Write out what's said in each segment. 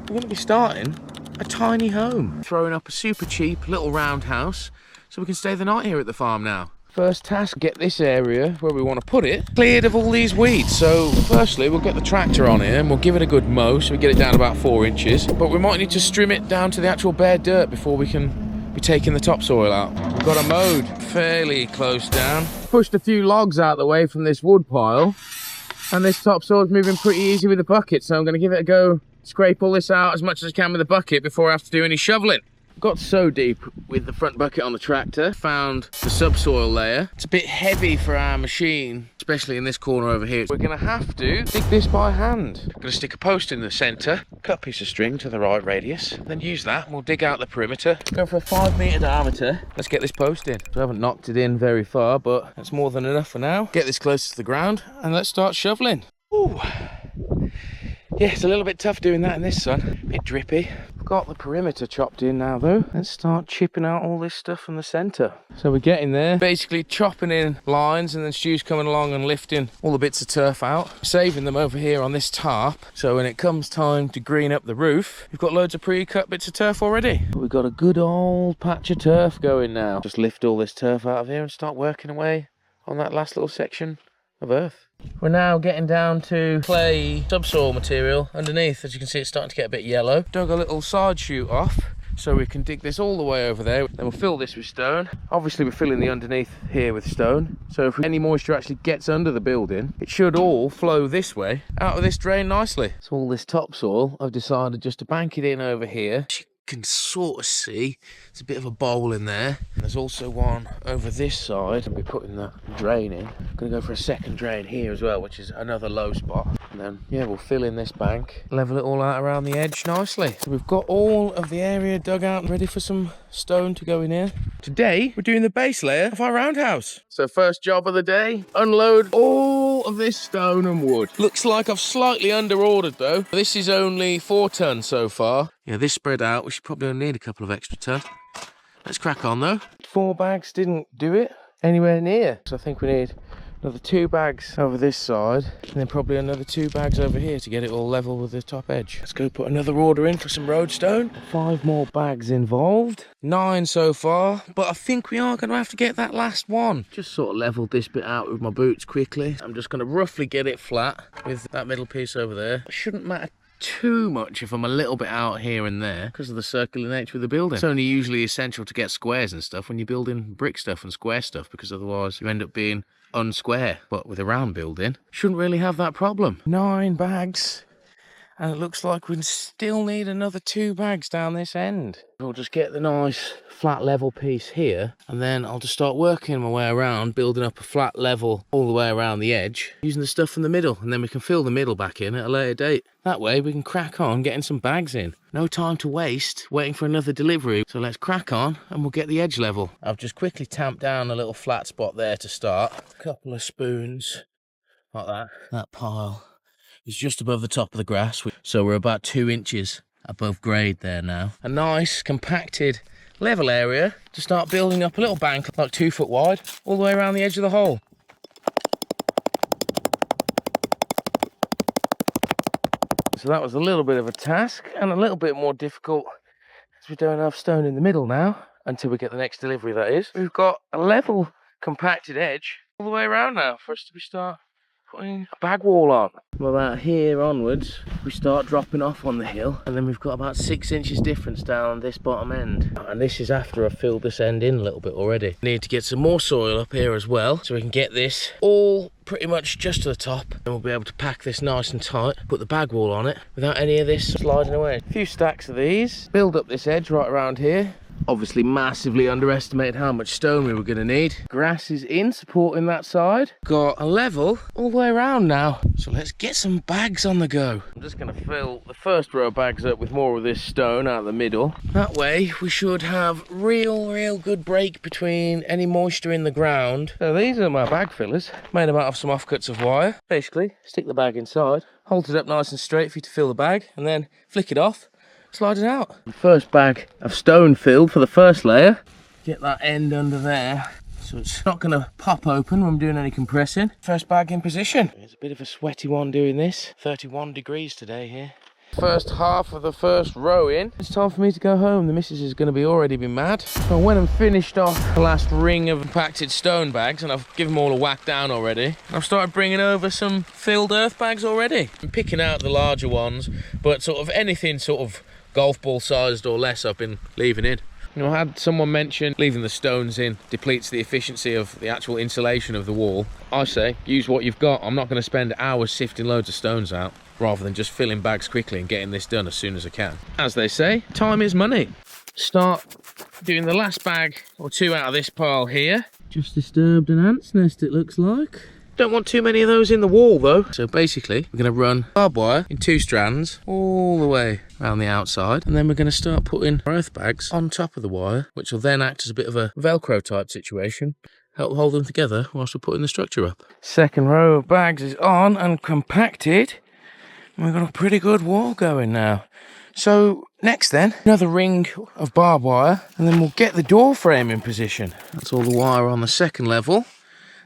we're going to be starting a tiny home. Throwing up a super cheap little roundhouse so we can stay the night here at the farm now. First task, get this area where we want to put it cleared of all these weeds. So firstly, we'll get the tractor on here and we'll give it a good mow so we get it down about 4 inches. But we might need to trim it down to the actual bare dirt before we can be taking the topsoil out. We've got a mowed fairly close down. Pushed a few logs out the way from this wood pile. And this topsoil's moving pretty easy with the bucket. So I'm going to give it a go, scrape all this out as much as I can with the bucket before I have to do any shoveling. Got so deep with the front bucket on the tractor, found the subsoil layer. It's a bit heavy for our machine, especially in this corner over here. We're gonna have to dig this by hand. I'm gonna stick a post in the center, cut a piece of string to the right radius, then use that and we'll dig out the perimeter. Go for a 5 meter diameter. Let's get this post in. So I haven't knocked it in very far, but that's more than enough for now. Get this close to the ground and let's start shoveling. Ooh. Yeah, it's a little bit tough doing that in this sun. A bit drippy. Got the perimeter chopped in now though. Let's start chipping out all this stuff from the centre. So we're getting there, basically chopping in lines, and then Stu's coming along and lifting all the bits of turf out, saving them over here on this tarp. So when it comes time to green up the roof, we've got loads of pre-cut bits of turf already. We've got a good old patch of turf going now. Just lift all this turf out of here and start working away on that last little section of earth. We're now getting down to clay subsoil material underneath. As you can see, it's starting to get a bit yellow. Dug a little side chute off so we can dig this all the way over there. Then we'll fill this with stone. Obviously we're filling the underneath here with stone, so if any moisture actually gets under the building, it should all flow this way out of this drain nicely. So all this topsoil, I've decided just to bank it in over here. Can sort of see there's a bit of a bowl in there. There's also one over this side. I'll be putting the drain in. I'm gonna go for a second drain here as well, which is another low spot. And then yeah, we'll fill in this bank, level it all out around the edge nicely. So we've got all of the area dug out and ready for some stone to go in here. Today we're doing the base layer of our roundhouse. So first job of the day, unload all of this stone and wood. Looks like I've slightly under ordered though. This is only 4 tons so far. Yeah, this spread out, we should probably only need a couple of extra tons. Let's crack on though. 4 bags didn't do it anywhere near. So I think we need another 2 bags over this side, and then probably another 2 bags over here to get it all level with the top edge. Let's go put another order in for some road stone. 5 more bags involved. 9 so far, but I think we are going to have to get that last one. Just sort of leveled this bit out with my boots quickly. I'm just going to roughly get it flat with that middle piece over there. It shouldn't matter too much if I'm a little bit out here and there because of the circular nature of the building. It's only usually essential to get squares and stuff when you're building brick stuff and square stuff, because otherwise you end up being unsquare. But with a round building, shouldn't really have that problem. 9 bags, and it looks like we still need another 2 bags down this end. We'll just get the nice flat level piece here, and then I'll just start working my way around, building up a flat level all the way around the edge, using the stuff in the middle, and then we can fill the middle back in at a later date. That way we can crack on getting some bags in. No time to waste waiting for another delivery, so let's crack on and we'll get the edge level. I've just quickly tamped down a little flat spot there to start. A couple of spoons like that. That pile is just above the top of the grass, so we're about 2 inches above grade there now. A nice compacted level area to start building up a little bank like 2 foot wide all the way around the edge of the hole. So that was a little bit of a task and a little bit more difficult as we don't have stone in the middle now, until we get the next delivery, that is. We've got a level compacted edge all the way around now for us to start putting a bag wall on. From about here onwards, we start dropping off on the hill, and then we've got about 6 inches difference down this bottom end. And this is after I've filled this end in a little bit already. Need to get some more soil up here as well, so we can get this all pretty much just to the top, and we'll be able to pack this nice and tight, put the bag wall on it without any of this sliding away. A few stacks of these, build up this edge right around here. Obviously massively underestimated how much stone we were going to need. Grass is in, supporting that side. Got a level all the way around now. So let's get some bags on the go. I'm just going to fill the first row of bags up with more of this stone out of the middle. That way we should have real good break between any moisture in the ground. So these are my bag fillers. Made them out of some offcuts of wire. Basically, stick the bag inside, hold it up nice and straight for you to fill the bag, and then flick it off. Slide it out. First bag of stone filled for the first layer. Get that end under there so it's not going to pop open when I'm doing any compressing. First bag in position. It's a bit of a sweaty one doing this. 31 degrees today here. First half of the first row in. It's time for me to go home. The missus is going to be already be mad. So I went and finished off the last ring of compacted stone bags, and I've given them all a whack down already. I've started bringing over some filled earth bags already. I'm picking out the larger ones, but sort of anything sort of golf ball sized or less I've been leaving in. You know, I had someone mention leaving the stones in depletes the efficiency of the actual insulation of the wall. I say use what you've got. I'm not going to spend hours sifting loads of stones out rather than just filling bags quickly and getting this done as soon as I can. As they say, time is money. Start doing the last bag or two out of this pile here. Just disturbed an ant's nest, it looks like. Don't want too many of those in the wall though. So basically we're going to run barbed wire in 2 strands all the way around the outside, and then we're going to start putting our earth bags on top of the wire, which will then act as a bit of a Velcro type situation, help hold them together whilst we're putting the structure up. Second row of bags is on and compacted. We've got a pretty good wall going now. So next then, another ring of barbed wire, and then we'll get the door frame in position. That's all the wire on the second level.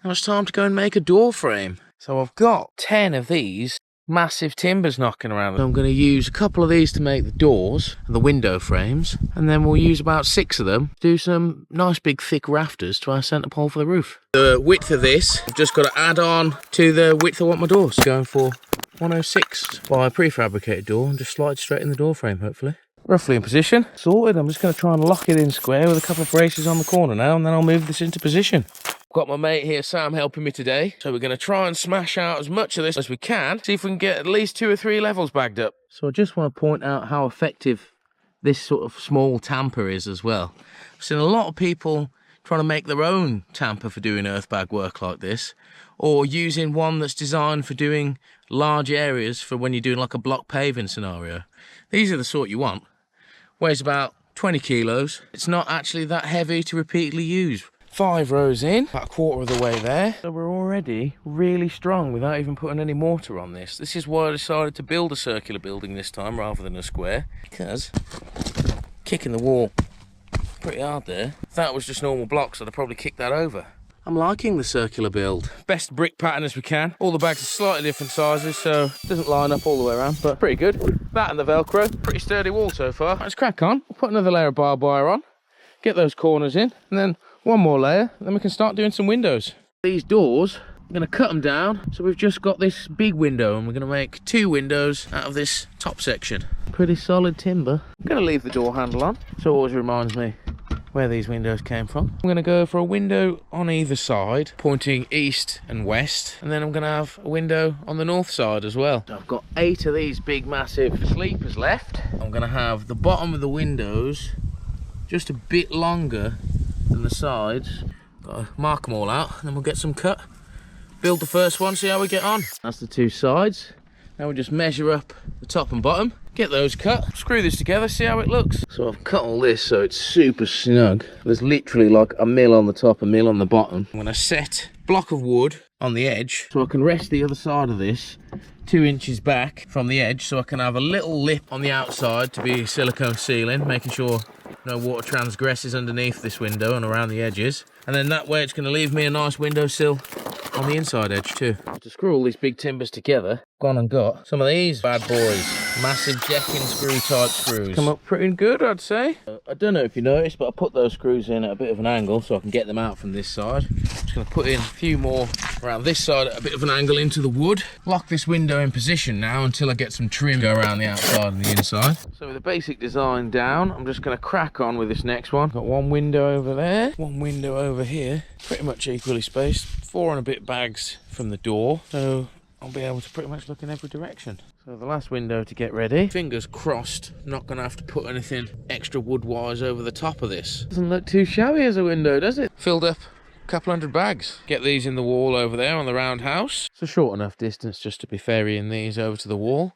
Now it's time to go and make a door frame. So I've got 10 of these massive timbers knocking around. So I'm going to use a couple of these to make the doors and the window frames, and then we'll use about 6 of them to do some nice big thick rafters to our centre pole for the roof. The width of this, I've just got to add on to the width I want my doors. Going for 106 by a prefabricated door and just slide straight in the door frame, hopefully. Roughly in position. Sorted. I'm just going to try and lock it in square with a couple of braces on the corner now, and then I'll move this into position. Got my mate here, Sam, helping me today. So we're going to try and smash out as much of this as we can. See if we can get at least 2 or 3 levels bagged up. So I just want to point out how effective this sort of small tamper is as well. I've seen a lot of people trying to make their own tamper for doing earth bag work like this, or using one that's designed for doing large areas for when you're doing like a block paving scenario. These are the sort you want. Weighs about 20 kilos. It's not actually that heavy to repeatedly use. 5 rows in, about a quarter of the way there. So we're already really strong without even putting any mortar on this. This is why I decided to build a circular building this time rather than a square, because kicking the wall pretty hard there. If that was just normal blocks, I'd have probably kicked that over. I'm liking the circular build. Best brick pattern as we can. All the bags are slightly different sizes, so it doesn't line up all the way around, but pretty good. That and the Velcro, pretty sturdy wall so far. Let's crack on. We'll put another layer of barbed wire on, get those corners in, and then one more layer, and then we can start doing some windows. These doors, I'm going to cut them down, so we've just got this big window, and we're going to make 2 windows out of this top section. Pretty solid timber. I'm going to leave the door handle on, so it always reminds me where these windows came from. I'm going to go for a window on either side, pointing east and west, and then I'm going to have a window on the north side as well. So I've got 8 of these big massive sleepers left. I'm going to have the bottom of the windows just a bit longer than the sides. Got to mark them all out, and then we'll get some cut. Build the first one, see how we get on. That's the 2 sides. Now we just measure up the top and bottom, get those cut, screw this together, see how it looks. So I've cut all this so it's super snug. There's literally like a mil on the top, a mil on the bottom. I'm going to set a block of wood on the edge so I can rest the other side of this 2 inches back from the edge, so I can have a little lip on the outside to be silicone sealing, making sure no water transgresses underneath this window and around the edges. And then that way it's going to leave me a nice windowsill on the inside edge too. To screw all these big timbers together, gone and got some of these bad boys. Massive decking screw type screws. Come up pretty good, I'd say. I don't know if you noticed, but I put those screws in at a bit of an angle so I can get them out from this side. Just going to put in a few more around this side at a bit of an angle into the wood. Lock this window in position now until I get some trim go around the outside and the inside. So with the basic design down, I'm just going to crack on with this next one. Got 1 window over there, 1 window over here, pretty much equally spaced. 4 and a bit bags from the door, so I'll be able to pretty much look in every direction. So the last window to get ready. Fingers crossed, not going to have to put anything extra wood-wise over the top of this. Doesn't look too shabby as a window, does it? Filled up a couple hundred bags. Get these in the wall over there on the roundhouse. It's a short enough distance just to be ferrying these over to the wall.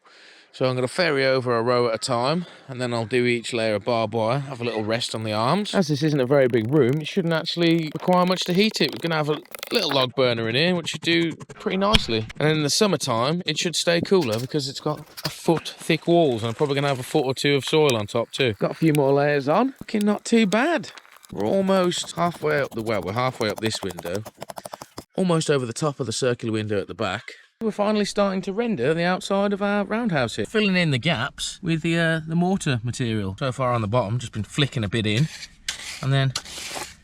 So I'm going to ferry over a row at a time, and then I'll do each layer of barbed wire, have a little rest on the arms. As this isn't a very big room, it shouldn't actually require much to heat it. We're going to have a little log burner in here, which should do pretty nicely. And in the summertime, it should stay cooler because it's got a foot thick walls, and I'm probably going to have a foot or 2 of soil on top too. Got a few more layers on. Looking not too bad. We're almost halfway up the well, we're halfway up this window. Almost over the top of the circular window at the back. We're finally starting to render the outside of our roundhouse here. Filling in the gaps with the mortar material. So far on the bottom, just been flicking a bit in and then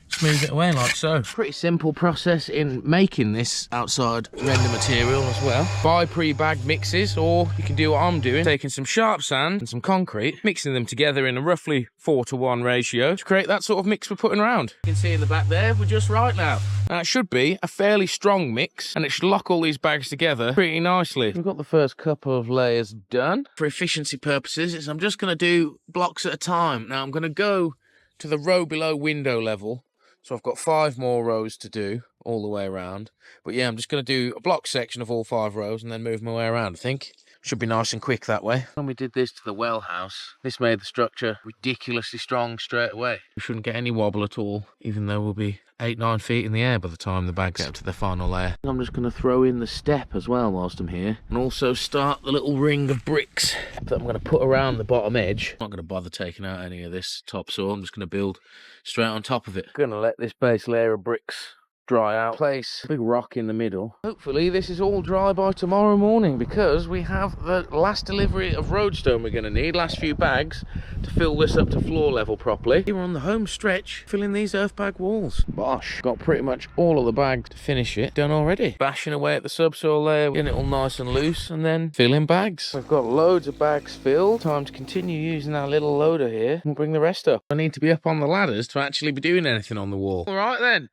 smooth it away like so. Pretty simple process in making this outside render material as well. Buy pre-bagged mixes, or you can do what I'm doing, taking some sharp sand and some concrete, mixing them together in a roughly 4:1 ratio to create that sort of mix we're putting around. You can see in the back there, we're just right now. Now it should be a fairly strong mix and it should lock all these bags together pretty nicely. We've got the first couple of layers done. For efficiency purposes, I'm just going to do blocks at a time. Now I'm going to go to the row below window level. So I've got 5 more rows to do all the way around. But yeah, I'm just going to do a block section of all 5 rows and then move my way around, I think. Should be nice and quick that way. When we did this to the well house, this made the structure ridiculously strong straight away. We shouldn't get any wobble at all, even though we'll be 8-9 feet in the air by the time the bags get up to the final layer. I'm just going to throw in the step as well whilst I'm here, and also start the little ring of bricks that I'm going to put around the bottom edge. I'm not going to bother taking out any of this topsoil. I'm just going to build straight on top of it. I'm going to let this base layer of bricks dry out. Place a big rock in the middle. Hopefully this is all dry by tomorrow morning, because we have the last delivery of roadstone we're going to need, last few bags to fill this up to floor level properly. We're on the home stretch filling these earthbag walls. Bosh, got pretty much all of the bags to finish it done already. Bashing away at the subsoil layer, getting it all nice and loose, and then filling bags. We've got loads of bags filled. Time to continue using our little loader here and bring the rest up. I need to be up on the ladders to actually be doing anything on the wall. All right then.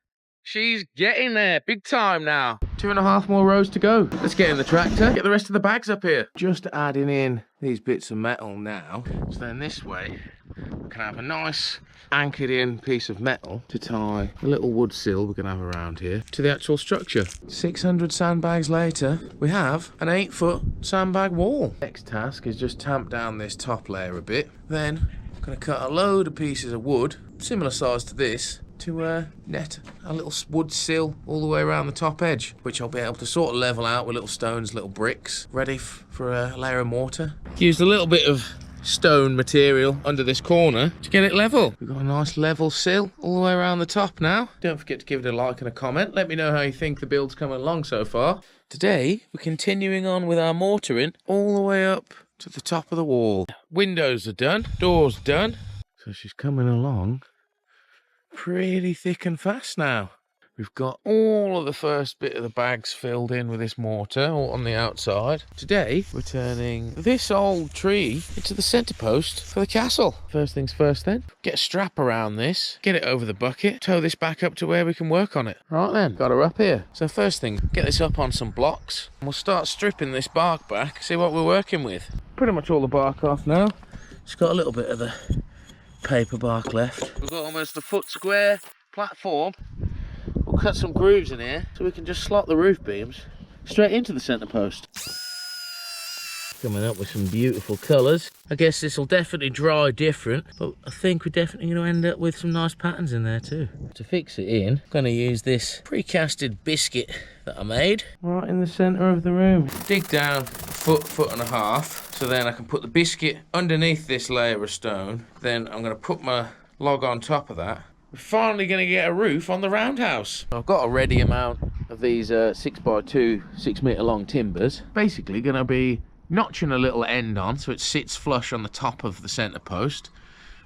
She's getting there, big time now. 2.5 more rows to go. Let's get in the tractor, get the rest of the bags up here. Just adding in these bits of metal now. So then this way, we can have a nice anchored in piece of metal to tie the little wood sill we're gonna have around here to the actual structure. 600 sandbags later, we have an 8-foot sandbag wall. Next task is just tamp down this top layer a bit. Then I'm gonna cut a load of pieces of wood, similar size to this, to net a little wood sill all the way around the top edge, which I'll be able to sort of level out with little stones, little bricks, ready for a layer of mortar. Used a little bit of stone material under this corner to get it level. We've got a nice level sill all the way around the top now. Don't forget to give it a like and a comment. Let me know how you think the build's coming along so far. Today we're continuing on with our mortaring all the way up to the top of the wall. Windows are done, doors done, so she's coming along pretty thick and fast now. We've got all of the first bit of the bags filled in with this mortar all on the outside. Today we're turning this old tree into the centre post for the castle. First things first then, get a strap around this, get it over the bucket, tow this back up to where we can work on it. Right then, got her up here. So first thing, get this up on some blocks and we'll start stripping this bark back, see what we're working with. Pretty much all the bark off now. Just got a little bit of the paper bark left. We've got almost a foot square platform. We'll cut some grooves in here so we can just slot the roof beams straight into the centre post. Coming up with some beautiful colours. I guess this will definitely dry different, but I think we're definitely going to end up with some nice patterns in there too. To fix it in, I'm going to use this pre-casted biscuit that I made right in the centre of the room. Dig down a foot and a half, so then I can put the biscuit underneath this layer of stone. Then I'm going to put my log on top of that. We're finally going to get a roof on the roundhouse. I've got a ready amount of these 6x2, 6 metre long timbers. Basically going to be notching a little end on so it sits flush on the top of the centre post,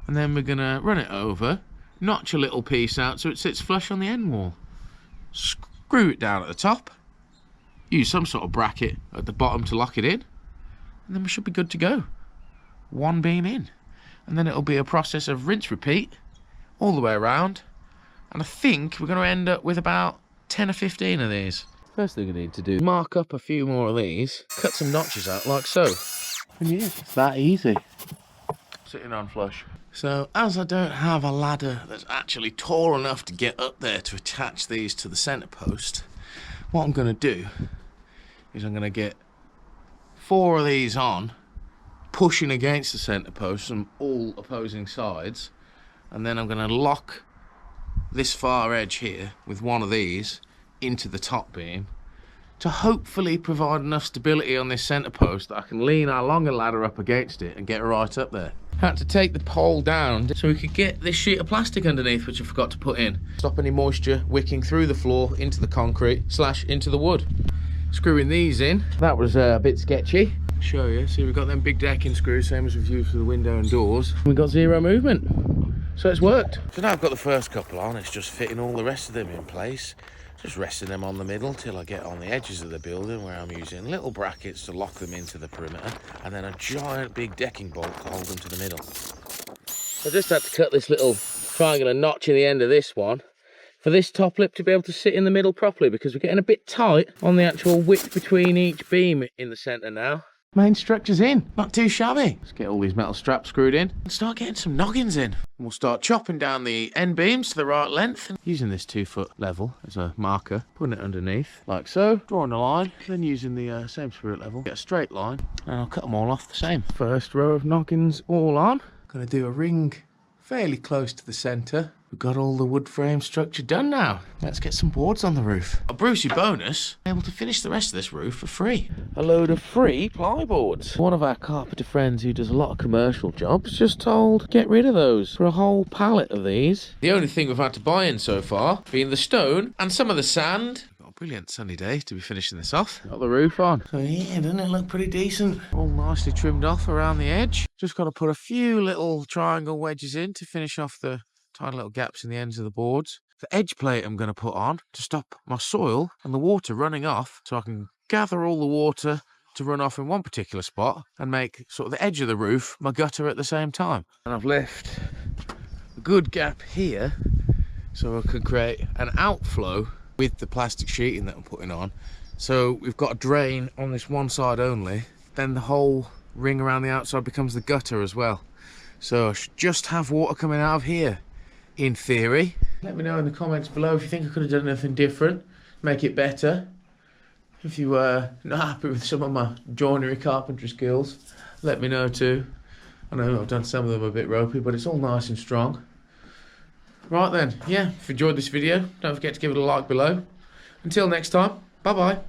and then we're going to run it over, notch a little piece out so it sits flush on the end wall, screw it down at the top, use some sort of bracket at the bottom to lock it in, and then we should be good to go. One beam in, and then it'll be a process of rinse repeat all the way around, and I think we're going to end up with about 10 or 15 of these. First thing I need to do, mark up a few more of these, cut some notches out like so. And yeah, it's that easy. Sitting on flush. So as I don't have a ladder that's actually tall enough to get up there to attach these to the centre post, what I'm going to do is I'm going to get 4 of these on, pushing against the centre post from all opposing sides, and then I'm going to lock this far edge here with one of these into the top beam to hopefully provide enough stability on this centre post that I can lean our longer ladder up against it and get right up there. Had to take the pole down so we could get this sheet of plastic underneath, which I forgot to put in. Stop any moisture wicking through the floor into the concrete / into the wood. screwing these in. That was a bit sketchy. Show you. See, we've got them big decking screws, same as we've used for the window and doors. We've got zero movement, so it's worked. So now I've got the first couple on, it's just fitting all the rest of them in place. Just resting them on the middle till I get on the edges of the building, where I'm using little brackets to lock them into the perimeter, and then a giant big decking bolt to hold them to the middle. I just had to cut this little triangular notch in the end of this one for this top lip to be able to sit in the middle properly, because we're getting a bit tight on the actual width between each beam in the centre now. Main structure's in, not too shabby. Let's get all these metal straps screwed in and start getting some noggins in. We'll start chopping down the end beams to the right length, and using this 2-foot level as a marker, putting it underneath like so, drawing a line, then using the same spirit level, get a straight line, and I'll cut them all off the same. First row of noggins all on. Gonna do a ring fairly close to the centre. We've got all the wood frame structure done now. Let's get some boards on the roof. A Brucey bonus, able to finish the rest of this roof for free. A load of free plyboards. One of our carpenter friends who does a lot of commercial jobs just told, get rid of those for a whole pallet of these. The only thing we've had to buy in so far being the stone and some of the sand. Got a brilliant sunny day to be finishing this off. Got the roof on. So yeah, doesn't it look pretty decent? All nicely trimmed off around the edge. Just got to put a few little triangle wedges in to finish off the tiny little gaps in the ends of the boards. The edge plate I'm going to put on to stop my soil and the water running off, so I can gather all the water to run off in one particular spot and make sort of the edge of the roof my gutter at the same time. And I've left a good gap here so I can create an outflow with the plastic sheeting that I'm putting on. So we've got a drain on this one side only, then the whole ring around the outside becomes the gutter as well. So I should just have water coming out of here, in theory. Let me know in the comments below if you think I could have done anything different, make it better. If you were not happy with some of my joinery carpentry skills, let me know too. I know I've done some of them a bit ropey, but it's all nice and strong. Right then, yeah, if you enjoyed this video, don't forget to give it a like below. Until next time, bye bye.